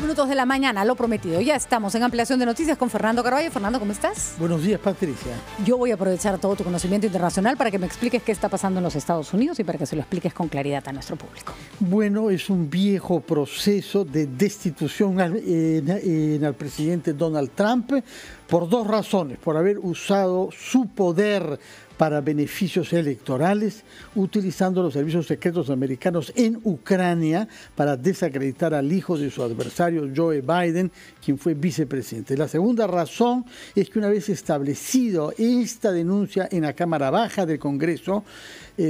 5 minutos de la mañana, lo prometido. Ya estamos en Ampliación de Noticias con Fernando Carvalho. Fernando, ¿cómo estás? Buenos días, Patricia. Yo voy a aprovechar todo tu conocimiento internacional para que me expliques qué está pasando en los Estados Unidos y para que se lo expliques con claridad a nuestro público. Bueno, es un viejo proceso de destitución al presidente Donald Trump por dos razones: por haber usado su poder para beneficios electorales, utilizando los servicios secretos americanos en Ucrania para desacreditar al hijo de su adversario Joe Biden, quien fue vicepresidente. La segunda razón es que una vez establecido esta denuncia en la Cámara Baja del Congreso,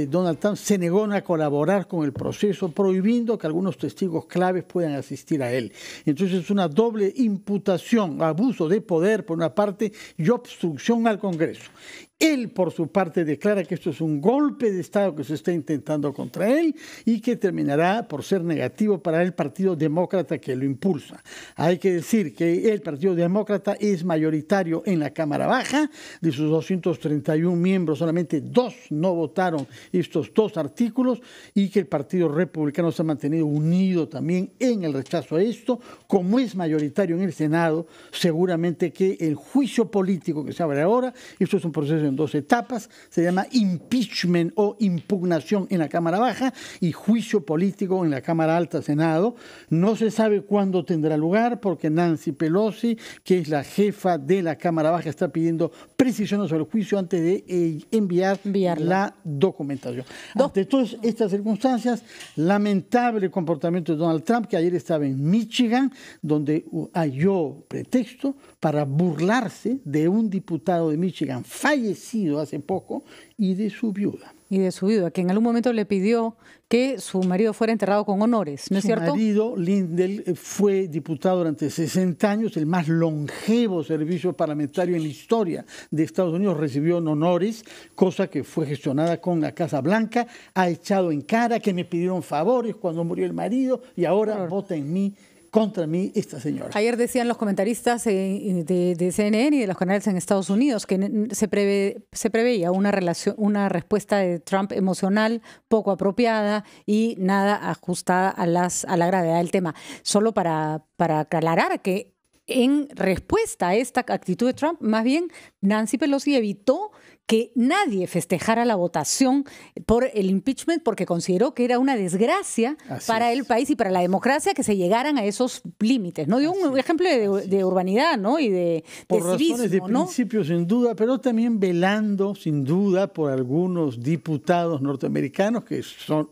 Donald Trump se negó a colaborar con el proceso, prohibiendo que algunos testigos claves puedan asistir a él. Entonces es una doble imputación: abuso de poder por una parte y obstrucción al Congreso. Él, por su parte, declara que esto es un golpe de Estado que se está intentando contra él y que terminará por ser negativo para el Partido Demócrata que lo impulsa. Hay que decir que el Partido Demócrata es mayoritario en la Cámara Baja. De sus 231 miembros, solamente 2 no votaron estos 2 artículos, y que el Partido Republicano se ha mantenido unido también en el rechazo a esto. Como es mayoritario en el Senado, seguramente que el juicio político que se abre ahora, esto es un proceso en 2 etapas, se llama impeachment o impugnación en la Cámara Baja y juicio político en la Cámara Alta, Senado. No se sabe cuándo tendrá lugar porque Nancy Pelosi, que es la jefa de la Cámara Baja, está pidiendo precisiones sobre el juicio antes de enviar la documentación. Ante todas estas circunstancias, lamentable comportamiento de Donald Trump, que ayer estaba en Michigan, donde halló pretexto para burlarse de un diputado de Michigan fallecido hace poco y de su viuda. Y de su viuda, que en algún momento le pidió que su marido fuera enterrado con honores, ¿no es cierto? Su marido, Lindell, fue diputado durante 60 años, el más longevo servicio parlamentario en la historia de Estados Unidos, recibió honores, cosa que fue gestionada con la Casa Blanca. Ha echado en cara que me pidieron favores cuando murió el marido y ahora vota en mí, contra mí, esta señora. Ayer decían los comentaristas de CNN y de los canales en Estados Unidos que se preveía una respuesta de Trump emocional, poco apropiada y nada ajustada a la gravedad del tema. Solo para aclarar que en respuesta a esta actitud de Trump, más bien Nancy Pelosi evitó que nadie festejara la votación por el impeachment porque consideró que era una desgracia para el país y para la democracia que se llegaran a esos límites, ¿no? Dio un ejemplo de urbanidad, ¿no? Y de por civismo, razones de principio, sin duda, pero también velando, sin duda, por algunos diputados norteamericanos que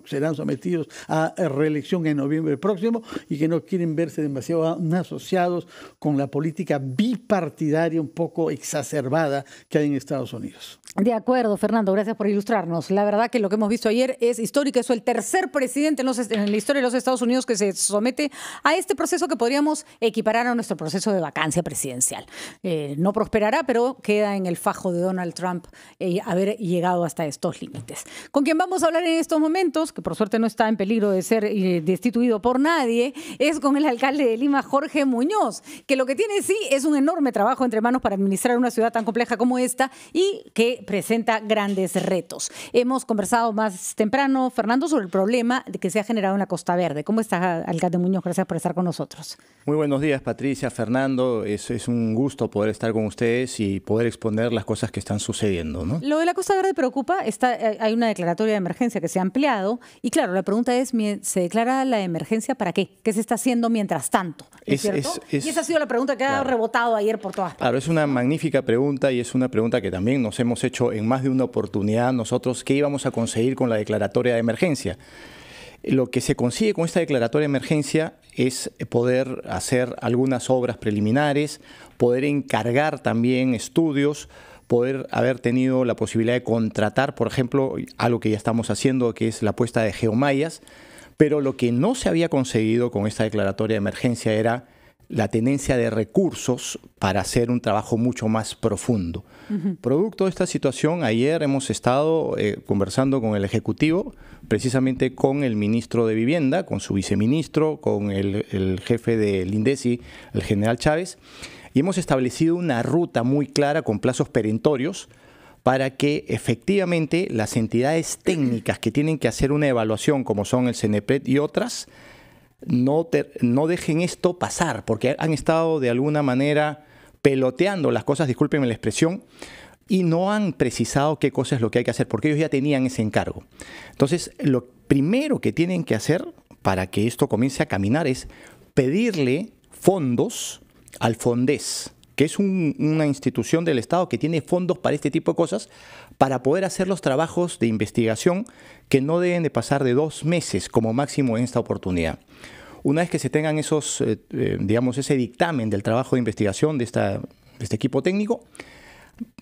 serán sometidos a reelección en noviembre próximo y que no quieren verse demasiado asociados con la política bipartidaria un poco exacerbada que hay en Estados Unidos. De acuerdo, Fernando, gracias por ilustrarnos. La verdad que lo que hemos visto ayer es histórico. Es el tercer presidente en la historia de los Estados Unidos que se somete a este proceso que podríamos equiparar a nuestro proceso de vacancia presidencial. No prosperará, pero queda en el fajo de Donald Trump haber llegado hasta estos límites. Con quien vamos a hablar en estos momentos, que por suerte no está en peligro de ser destituido por nadie, es con el alcalde de Lima, Jorge Muñoz, que lo que tiene sí es un enorme trabajo entre manos para administrar una ciudad tan compleja como esta y que presenta grandes retos. Hemos conversado más temprano, Fernando, sobre el problema que se ha generado en la Costa Verde. ¿Cómo está, alcalde Muñoz? Gracias por estar con nosotros. Muy buenos días, Patricia, Fernando. Es un gusto poder estar con ustedes y poder exponer las cosas que están sucediendo, ¿no? Lo de la Costa Verde preocupa. Hay una declaratoria de emergencia que se ha ampliado y, claro, la pregunta es, ¿se declara la emergencia para qué? ¿Qué se está haciendo mientras tanto? ¿Es cierto? Y esa ha sido la pregunta que ha rebotado ayer por todas partes. Claro, es una magnífica pregunta y es una pregunta que también nos hemos hecho en más de una oportunidad nosotros. ¿Qué íbamos a conseguir con la declaratoria de emergencia? Lo que se consigue con esta declaratoria de emergencia es poder hacer algunas obras preliminares, poder encargar también estudios, poder haber tenido la posibilidad de contratar, por ejemplo, algo que ya estamos haciendo, que es la puesta de geomallas, pero lo que no se había conseguido con esta declaratoria de emergencia era la tenencia de recursos para hacer un trabajo mucho más profundo. Producto de esta situación, ayer hemos estado conversando con el Ejecutivo, precisamente con el ministro de Vivienda, con su viceministro, con el jefe del INDECI, el general Chávez, y hemos establecido una ruta muy clara con plazos perentorios para que efectivamente las entidades técnicas que tienen que hacer una evaluación, como son el CENEPRED y otras, no dejen esto pasar, porque han estado de alguna manera peloteando las cosas, discúlpenme la expresión, y no han precisado qué cosa es lo que hay que hacer, porque ellos ya tenían ese encargo. Entonces, lo primero que tienen que hacer para que esto comience a caminar es pedirle fondos al Fondes, que es una institución del Estado que tiene fondos para este tipo de cosas, para poder hacer los trabajos de investigación que no deben de pasar de 2 meses como máximo en esta oportunidad. Una vez que se tengan esos, digamos, ese dictamen del trabajo de investigación de este equipo técnico,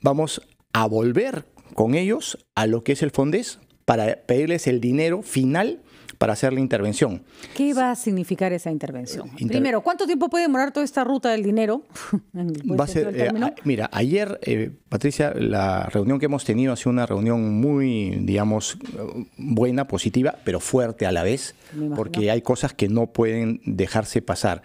vamos a volver con ellos a lo que es el Fondes para pedirles el dinero final para hacer la intervención. ¿Qué va a significar esa intervención? Primero, ¿cuánto tiempo puede demorar toda esta ruta del dinero? Va a ser, mira, ayer, Patricia, la reunión que hemos tenido ha sido una reunión muy, digamos, buena, positiva, pero fuerte a la vez, porque hay cosas que no pueden dejarse pasar.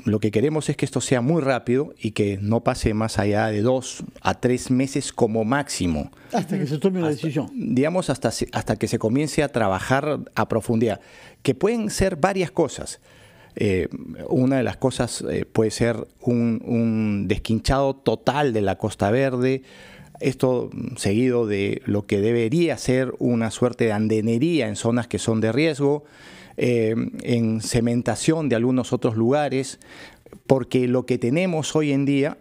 Lo que queremos es que esto sea muy rápido y que no pase más allá de 2 a 3 meses como máximo. Hasta que se tome una decisión. Digamos, hasta que se comience a trabajar a profundidad, que pueden ser varias cosas. Una de las cosas puede ser un desquinchado total de la Costa Verde, esto seguido de lo que debería ser una suerte de andenería en zonas que son de riesgo, en cementación de algunos otros lugares, porque lo que tenemos hoy en día,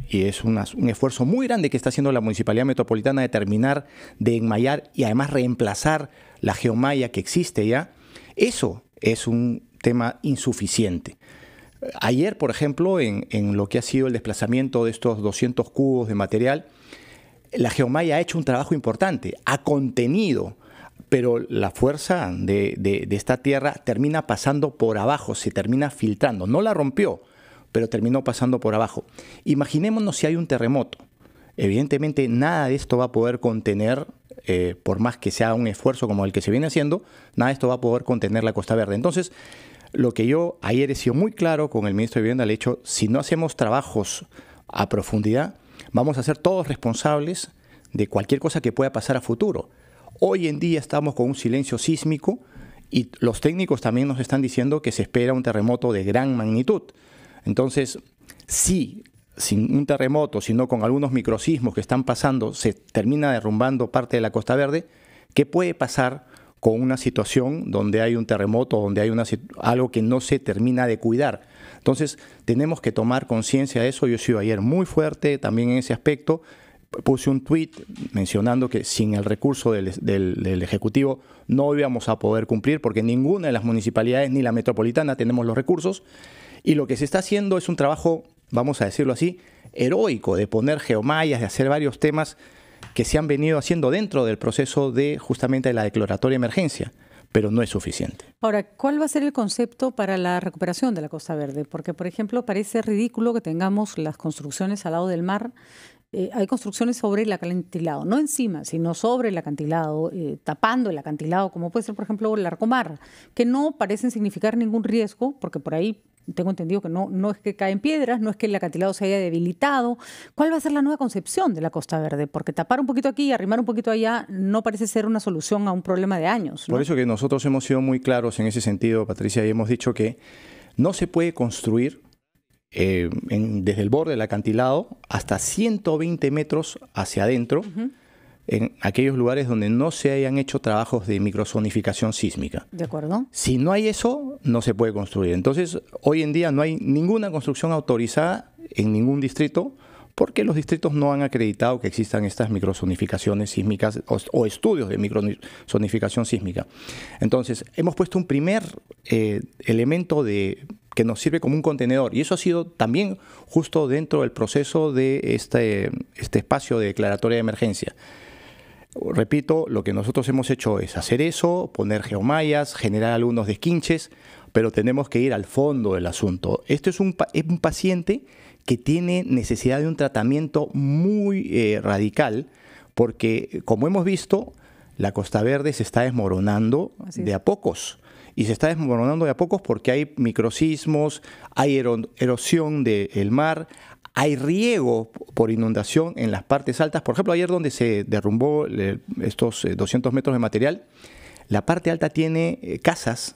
y es un esfuerzo muy grande que está haciendo la Municipalidad Metropolitana de terminar de enmayar y además reemplazar la geomalla que existe ya, eso es un tema insuficiente. Ayer, por ejemplo, en lo que ha sido el desplazamiento de estos 200 cubos de material, la geomalla ha hecho un trabajo importante, ha contenido, pero la fuerza de esta tierra termina pasando por abajo, se termina filtrando. No la rompió, pero terminó pasando por abajo. Imaginémonos si hay un terremoto. Evidentemente nada de esto va a poder contener, por más que sea un esfuerzo como el que se viene haciendo, nada de esto va a poder contener la Costa Verde. Entonces, lo que yo ayer he sido muy claro con el ministro de Vivienda, le he dicho, si no hacemos trabajos a profundidad, vamos a ser todos responsables de cualquier cosa que pueda pasar a futuro. Hoy en día estamos con un silencio sísmico y los técnicos también nos están diciendo que se espera un terremoto de gran magnitud. Entonces, si sin un terremoto, sino con algunos microsismos que están pasando, se termina derrumbando parte de la Costa Verde, ¿qué puede pasar con una situación donde hay un terremoto, donde hay algo que no se termina de cuidar? Entonces, tenemos que tomar conciencia de eso. Yo he sido ayer muy fuerte también en ese aspecto. Puse un tuit mencionando que sin el recurso del Ejecutivo no íbamos a poder cumplir, porque ninguna de las municipalidades ni la metropolitana tenemos los recursos, y lo que se está haciendo es un trabajo, vamos a decirlo así, heroico, de poner geomallas, de hacer varios temas que se han venido haciendo dentro del proceso de justamente la declaratoria de emergencia, pero no es suficiente. Ahora, ¿cuál va a ser el concepto para la recuperación de la Costa Verde? Porque, por ejemplo, parece ridículo que tengamos las construcciones al lado del mar. Hay construcciones sobre el acantilado, no encima, sino sobre el acantilado, tapando el acantilado, como puede ser, por ejemplo, el Larcomar, que no parecen significar ningún riesgo, porque por ahí tengo entendido que no es que caen piedras, no es que el acantilado se haya debilitado. ¿Cuál va a ser la nueva concepción de la Costa Verde? Porque tapar un poquito aquí y arrimar un poquito allá no parece ser una solución a un problema de años, ¿no? Por eso que nosotros hemos sido muy claros en ese sentido, Patricia, y hemos dicho que no se puede construir desde el borde del acantilado hasta 120 metros hacia adentro, en aquellos lugares donde no se hayan hecho trabajos de microzonificación sísmica. De acuerdo. Si no hay eso, no se puede construir. Entonces, hoy en día no hay ninguna construcción autorizada en ningún distrito, porque los distritos no han acreditado que existan estas microzonificaciones sísmicas o estudios de microzonificación sísmica. Entonces, hemos puesto un primer elemento que nos sirve como un contenedor, y eso ha sido también justo dentro del proceso de este espacio de declaratoria de emergencia. Repito, lo que nosotros hemos hecho es hacer eso, poner geomallas, generar algunos desquinches, pero tenemos que ir al fondo del asunto. Esto es un paciente que tiene necesidad de un tratamiento muy radical, porque, como hemos visto, la Costa Verde se está desmoronando de a pocos. Y se está desmoronando de a pocos porque hay microsismos, hay erosión del mar, hay riego por inundación en las partes altas. Por ejemplo, ayer donde se derrumbó estos 200 metros de material, la parte alta tiene casas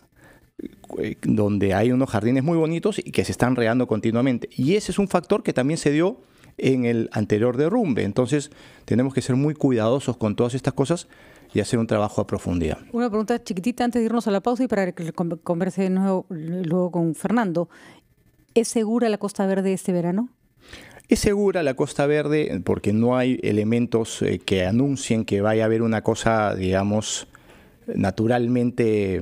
donde hay unos jardines muy bonitos y que se están regando continuamente. Y ese es un factor que también se dio en el anterior derrumbe. Entonces tenemos que ser muy cuidadosos con todas estas cosas y hacer un trabajo a profundidad. Una pregunta chiquitita antes de irnos a la pausa y para que converse de nuevo, luego con Fernando. ¿Es segura la Costa Verde este verano? Es segura la Costa Verde porque no hay elementos que anuncien que vaya a haber una cosa, digamos, naturalmente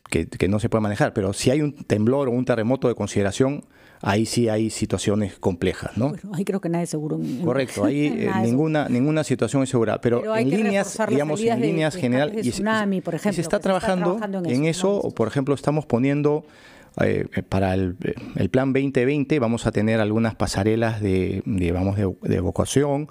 que no se puede manejar, pero si hay un temblor o un terremoto de consideración, ahí sí hay situaciones complejas, ¿no? Bueno, ahí creo que nada es seguro. Correcto, ahí ninguna situación es segura, pero en líneas, digamos, en líneas generales, y se está trabajando en eso. Por ejemplo, estamos poniendo para el plan 2020 vamos a tener algunas pasarelas de evacuación,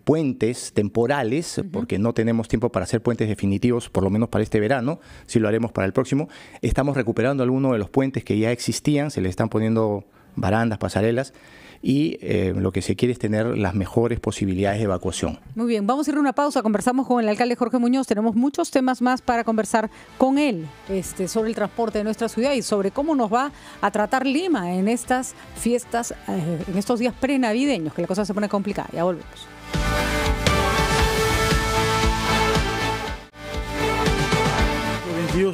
puentes temporales, porque no tenemos tiempo para hacer puentes definitivos, por lo menos para este verano, si lo haremos para el próximo. Estamos recuperando algunos de los puentes que ya existían, se le están poniendo barandas, pasarelas, y lo que se quiere es tener las mejores posibilidades de evacuación. Muy bien, vamos a ir a una pausa, conversamos con el alcalde Jorge Muñoz, tenemos muchos temas más para conversar con él sobre el transporte de nuestra ciudad y sobre cómo nos va a tratar Lima en estas fiestas, en estos días prenavideños, que la cosa se pone complicada. Ya volvemos.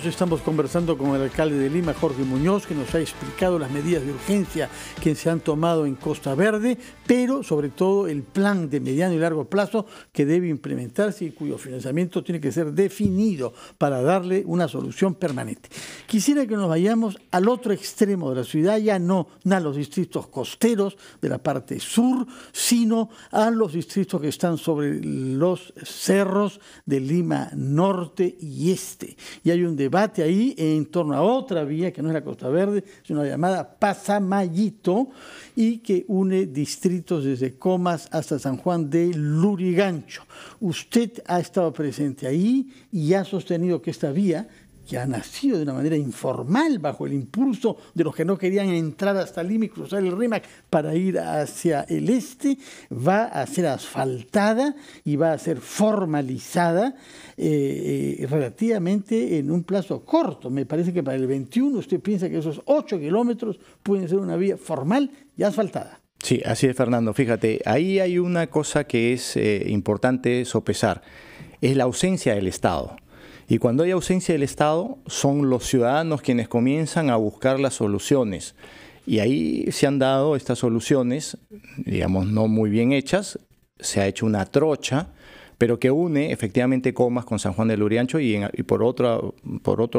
Estamos conversando con el alcalde de Lima, Jorge Muñoz, que nos ha explicado las medidas de urgencia que se han tomado en Costa Verde, pero sobre todo el plan de mediano y largo plazo que debe implementarse y cuyo financiamiento tiene que ser definido para darle una solución permanente. Quisiera que nos vayamos al otro extremo de la ciudad, ya no a los distritos costeros de la parte sur, sino a los distritos que están sobre los cerros de Lima Norte y Este. Y hay un debate ahí en torno a otra vía que no es la Costa Verde, sino la llamada Pasamayito, y que une distritos desde Comas hasta San Juan de Lurigancho. Usted ha estado presente ahí y ha sostenido que esta vía, que ha nacido de una manera informal bajo el impulso de los que no querían entrar hasta Lima y cruzar el Rímac para ir hacia el este, va a ser asfaltada y va a ser formalizada relativamente en un plazo corto. Me parece que para el 21 usted piensa que esos 8 kilómetros pueden ser una vía formal y asfaltada. Sí, así es, Fernando. Fíjate, ahí hay una cosa que es importante sopesar, es la ausencia del Estado. Y cuando hay ausencia del Estado, son los ciudadanos quienes comienzan a buscar las soluciones. Y ahí se han dado estas soluciones, digamos, no muy bien hechas. Se ha hecho una trocha, pero que une efectivamente Comas con San Juan de Lurigancho y por otro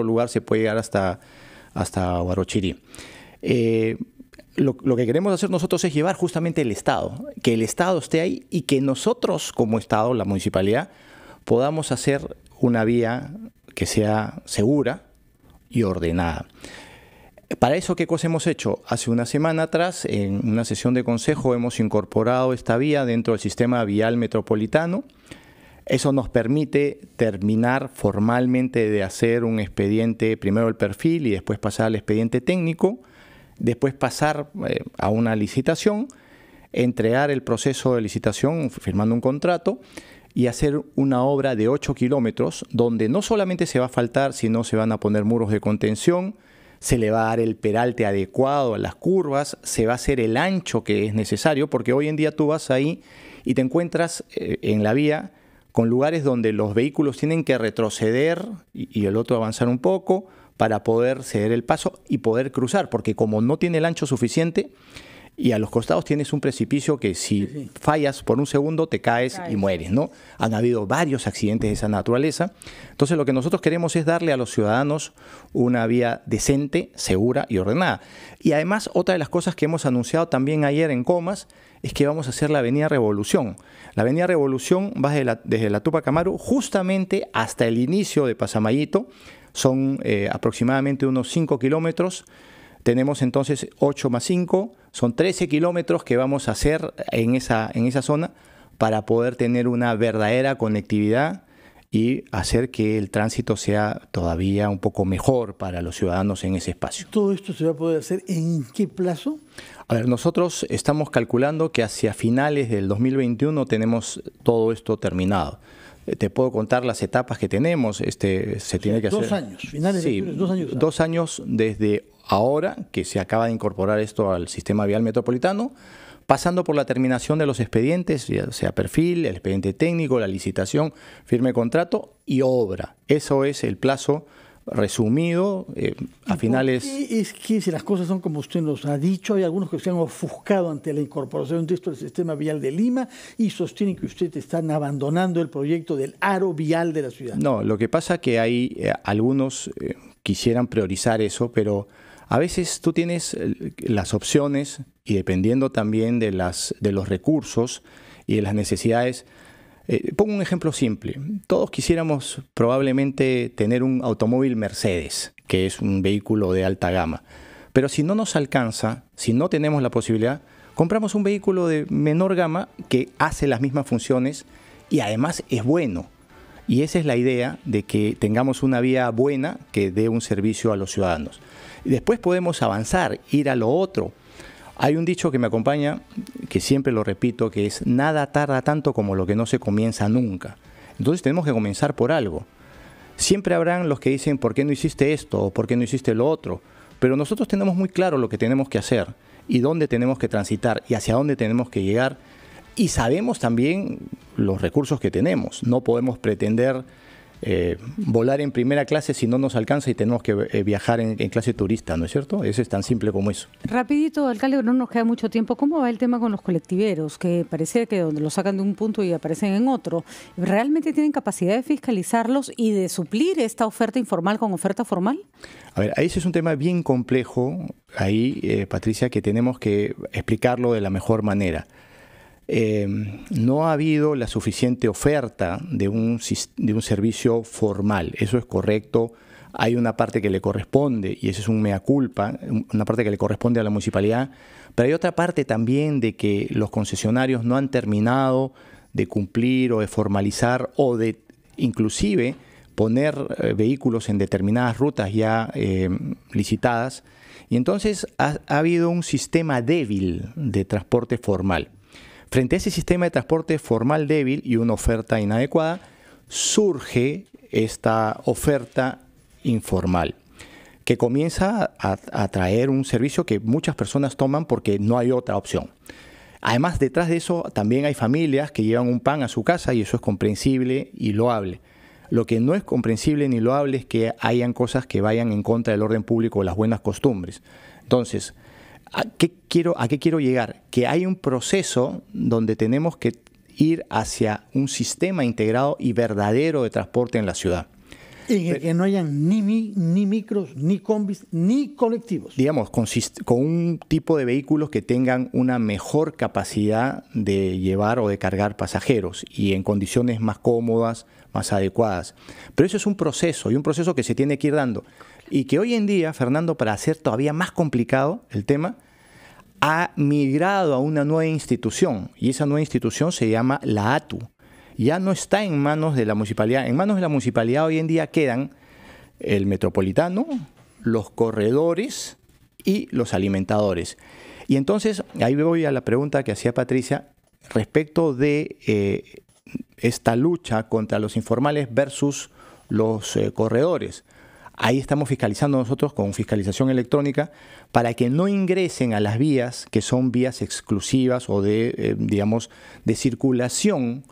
lugar se puede llegar hasta Huarochirí. Lo que queremos hacer nosotros es llevar justamente el Estado, que el Estado esté ahí y que nosotros como Estado, la municipalidad, podamos hacer una vía que sea segura y ordenada. Para eso, ¿qué cosa hemos hecho? Hace una semana atrás, en una sesión de consejo, hemos incorporado esta vía dentro del sistema vial metropolitano. Eso nos permite terminar formalmente de hacer un expediente, primero el perfil y después pasar al expediente técnico, después pasar a una licitación, entregar el proceso de licitación firmando un contrato y hacer una obra de 8 kilómetros donde no solamente se va a asfaltar, sino se van a poner muros de contención, se le va a dar el peralte adecuado a las curvas, se va a hacer el ancho que es necesario, porque hoy en día tú vas ahí y te encuentras en la vía con lugares donde los vehículos tienen que retroceder y el otro avanzar un poco para poder ceder el paso y poder cruzar, porque como no tiene el ancho suficiente, y a los costados tienes un precipicio que si fallas por un segundo te caes y mueres, ¿no? Han habido varios accidentes de esa naturaleza. Entonces lo que nosotros queremos es darle a los ciudadanos una vía decente, segura y ordenada. Y además otra de las cosas que hemos anunciado también ayer en Comas es que vamos a hacer la Avenida Revolución. La Avenida Revolución va desde la Tupac Amaru justamente hasta el inicio de Pasamayito. Son aproximadamente unos 5 kilómetros. Tenemos entonces 8 más 5, son 13 kilómetros que vamos a hacer en esa zona para poder tener una verdadera conectividad y hacer que el tránsito sea todavía un poco mejor para los ciudadanos en ese espacio. ¿Todo esto se va a poder hacer en qué plazo? A ver, nosotros estamos calculando que hacia finales del 2021 tenemos todo esto terminado. te puedo contar las etapas que tenemos. Se tiene que hacer 2 años, finales sí, de 2 años. 2 años desde ahora que se acaba de incorporar esto al sistema vial metropolitano, pasando por la terminación de los expedientes, ya sea perfil, el expediente técnico, la licitación, firme de contrato y obra. Eso es el plazo resumido a finales. Es que si las cosas son como usted nos ha dicho, hay algunos que se han ofuscado ante la incorporación de esto al sistema vial de Lima y sostienen que ustedes están abandonando el proyecto del aro vial de la ciudad. No, lo que pasa es que hay algunos quisieran priorizar eso, pero a veces tú tienes las opciones y dependiendo también de los recursos y de las necesidades. Pongo un ejemplo simple. Todos quisiéramos probablemente tener un automóvil Mercedes, que es un vehículo de alta gama. Pero si no nos alcanza, si no tenemos la posibilidad, compramos un vehículo de menor gama que hace las mismas funciones y además es bueno. Y esa es la idea de que tengamos una vía buena que dé un servicio a los ciudadanos. Y después podemos avanzar, ir a lo otro. Hay un dicho que me acompaña, que siempre lo repito, que es nada tarda tanto como lo que no se comienza nunca. Entonces tenemos que comenzar por algo. Siempre habrán los que dicen, ¿por qué no hiciste esto? O ¿por qué no hiciste lo otro? Pero nosotros tenemos muy claro lo que tenemos que hacer y dónde tenemos que transitar y hacia dónde tenemos que llegar. Y sabemos también los recursos que tenemos. No podemos pretender volar en primera clase si no nos alcanza y tenemos que viajar en clase turista, ¿no es cierto? Eso es tan simple como eso. Rapidito, alcalde, no nos queda mucho tiempo. ¿Cómo va el tema con los colectiveros? Que parece que donde los sacan de un punto y aparecen en otro. ¿Realmente tienen capacidad de fiscalizarlos y de suplir esta oferta informal con oferta formal? A ver, ese es un tema bien complejo, ahí, Patricia, que tenemos que explicarlo de la mejor manera. No ha habido la suficiente oferta de un servicio formal, eso es correcto. Hay una parte que le corresponde, y eso es un mea culpa, una parte que le corresponde a la municipalidad, pero hay otra parte también de que los concesionarios no han terminado de cumplir o de formalizar o de inclusive poner vehículos en determinadas rutas ya licitadas, y entonces ha habido un sistema débil de transporte formal. Frente a ese sistema de transporte formal débil y una oferta inadecuada, surge esta oferta informal, que comienza a traer un servicio que muchas personas toman porque no hay otra opción. Además, detrás de eso también hay familias que llevan un pan a su casa y eso es comprensible y loable. Lo que no es comprensible ni loable es que hayan cosas que vayan en contra del orden público o las buenas costumbres. Entonces, ¿a qué quiero llegar? Que hay un proceso donde tenemos que ir hacia un sistema integrado y verdadero de transporte en la ciudad. En el que no hayan ni micros, ni combis, ni colectivos. Digamos, con un tipo de vehículos que tengan una mejor capacidad de llevar o de cargar pasajeros y en condiciones más cómodas, más adecuadas. Pero eso es un proceso, y un proceso que se tiene que ir dando. Y que hoy en día, Fernando, para hacer todavía más complicado el tema, ha migrado a una nueva institución, y esa nueva institución se llama la ATU. Ya no está en manos de la municipalidad. En manos de la municipalidad hoy en día quedan el metropolitano, los corredores y los alimentadores. Y entonces, ahí voy a la pregunta que hacía Patricia respecto de esta lucha contra los informales versus los corredores. Ahí estamos fiscalizando nosotros con fiscalización electrónica para que no ingresen a las vías que son vías exclusivas o de, digamos, de circulación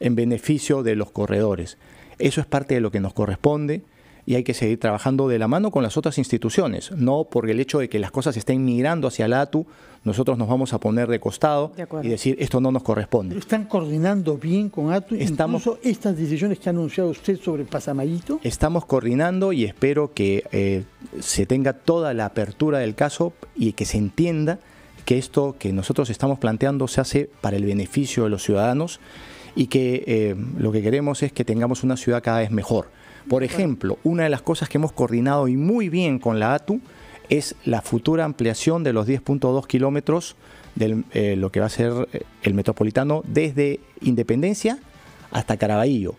en beneficio de los corredores. Eso es parte de lo que nos corresponde y hay que seguir trabajando de la mano con las otras instituciones. No por el hecho de que las cosas estén migrando hacia la ATU, nosotros nos vamos a poner de costado y decir esto no nos corresponde. ¿Pero están coordinando bien con ATU? Incluso estas decisiones que ha anunciado usted sobre Pasamayito. Estamos coordinando y espero que se tenga toda la apertura del caso y que se entienda que esto que nosotros estamos planteando se hace para el beneficio de los ciudadanos y que lo que queremos es que tengamos una ciudad cada vez mejor. Por ejemplo, una de las cosas que hemos coordinado y muy bien con la ATU es la futura ampliación de los 10.2 kilómetros de lo que va a ser el metropolitano desde Independencia hasta Caraballo.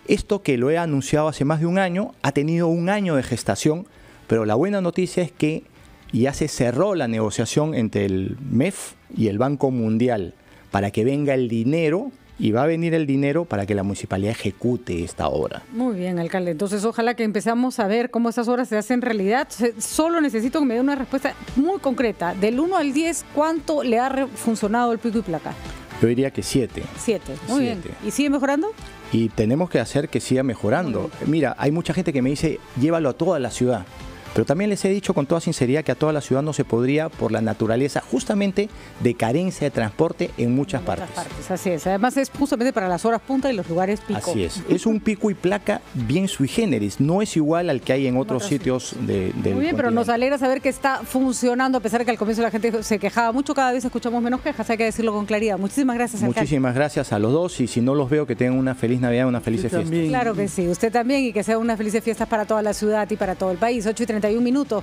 Esto que lo he anunciado hace más de un año, ha tenido un año de gestación, pero la buena noticia es que ya se cerró la negociación entre el MEF y el Banco Mundial para que venga el dinero y va a venir el dinero para que la municipalidad ejecute esta obra. Muy bien, alcalde. Entonces, ojalá que empezamos a ver cómo estas obras se hacen realidad. Solo necesito que me dé una respuesta muy concreta. Del 1 al 10, ¿cuánto le ha funcionado el pico y placa? Yo diría que 7. 7. Muy bien. ¿Y sigue mejorando? Y tenemos que hacer que siga mejorando. Mira, hay mucha gente que me dice, llévalo a toda la ciudad. Pero también les he dicho con toda sinceridad que a toda la ciudad no se podría por la naturaleza justamente de carencia de transporte en muchas partes. Así es. Además es justamente para las horas punta y los lugares pico. Así es. Es un pico y placa bien sui generis. No es igual al que hay en otros sitios del Muy bien, pero nos alegra saber que está funcionando a pesar de que al comienzo la gente se quejaba mucho. Cada vez escuchamos menos quejas, hay que decirlo con claridad. Muchísimas gracias, alcalde. Muchísimas gracias a los dos y si no los veo que tengan una feliz Navidad, una feliz fiesta. Claro que sí. Usted también y que sea una feliz fiesta para toda la ciudad y para todo el país. 8:31.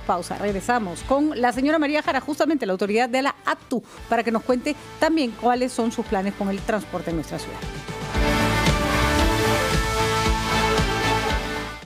Pausa. Regresamos con la señora María Jara, justamente la autoridad de la ATU, para que nos cuente también cuáles son sus planes con el transporte en nuestra ciudad.